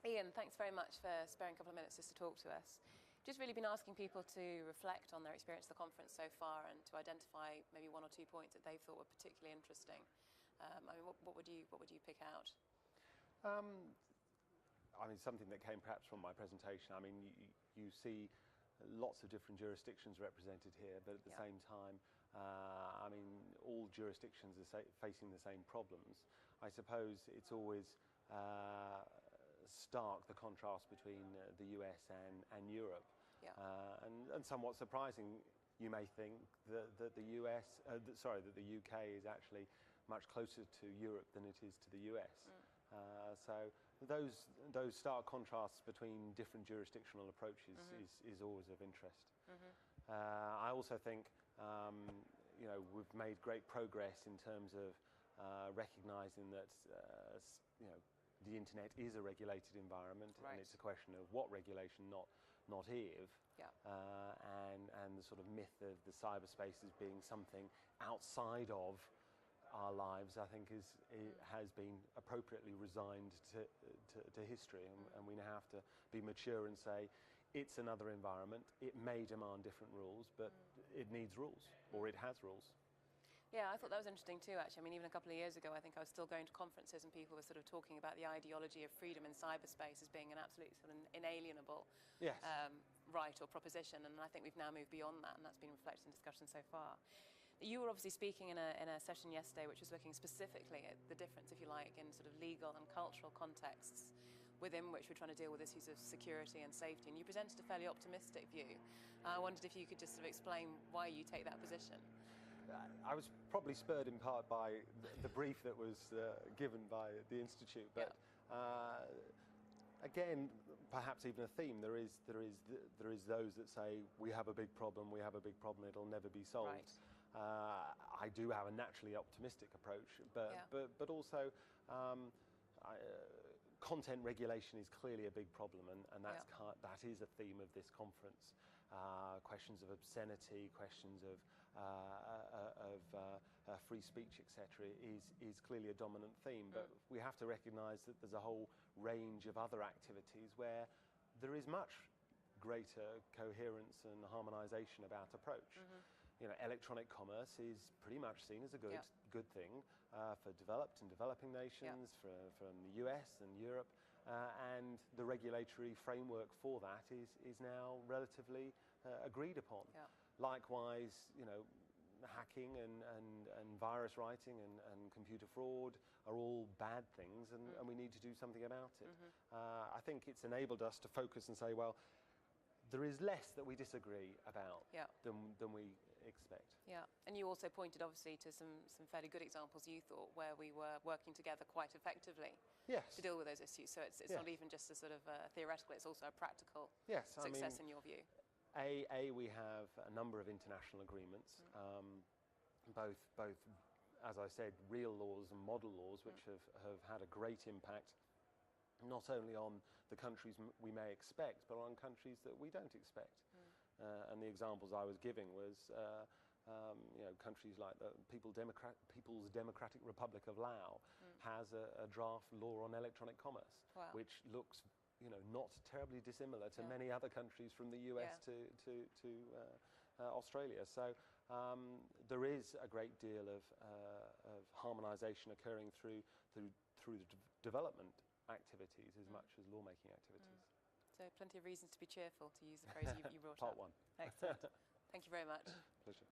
Ian, thanks very much for sparing a couple of minutes just to talk to us. Just really been asking people to reflect on their experience of the conference so far and to identify maybe one or two points that they thought were particularly interesting. What would you pick out? Something that came perhaps from my presentation. You see lots of different jurisdictions represented here, but at the same time, all jurisdictions are facing the same problems. I suppose it's always stark, the contrast between the US and Europe, and somewhat surprising. You may think that the UK is actually much closer to Europe than it is to the US. So those stark contrasts between different jurisdictional approaches is always of interest. I also think we've made great progress in terms of recognising that the internet is a regulated environment, and it's a question of what regulation, not if. And the sort of myth of the cyberspace as being something outside of our lives, I think, has been appropriately resigned to history, and we now have to be mature and say it's another environment. It may demand different rules, but it needs rules, or it has rules. Yeah, I thought that was interesting too, actually. Even a couple of years ago, I think I was still going to conferences and people were sort of talking about the ideology of freedom in cyberspace as being an absolute sort of inalienable right or proposition, and I think we've now moved beyond that, and that's been reflected in discussion so far. You were obviously speaking in a session yesterday which was looking specifically at the difference, if you like, in sort of legal and cultural contexts within which we're trying to deal with issues of security and safety, and you presented a fairly optimistic view. I wondered if you could just sort of explain why you take that position. I was probably spurred in part by the brief that was given by the Institute, but again, perhaps even a theme. There is those that say we have a big problem, it'll never be solved. I do have a naturally optimistic approach, but also content regulation is clearly a big problem, and that is a theme of this conference. Questions of obscenity, questions of free speech, etc., is clearly a dominant theme. But we have to recognise that there's a whole range of other activities where there is much greater coherence and harmonisation about approach. Electronic commerce is pretty much seen as a good thing for developed and developing nations, from the US and Europe, and the regulatory framework for that is now relatively agreed upon. Likewise, hacking and virus writing and computer fraud are all bad things, and we need to do something about it. I think it's enabled us to focus and say, well, there is less that we disagree about than we expect. And you also pointed obviously to some fairly good examples you thought where we were working together quite effectively to deal with those issues. So it's not even just a sort of theoretical, it's also a practical success in your view. We have a number of international agreements, both as I said, real laws and model laws, which have had a great impact not only on the countries we may expect, but on countries that we don't expect. And the examples I was giving was countries like the People's Democratic Republic of Laos has a draft law on electronic commerce, which looks not terribly dissimilar to many other countries, from the US to Australia. So there is a great deal of harmonisation occurring through the development activities as much as lawmaking activities. So plenty of reasons to be cheerful, to use the phrase you brought up. Part one. Excellent. Thank you very much. Pleasure.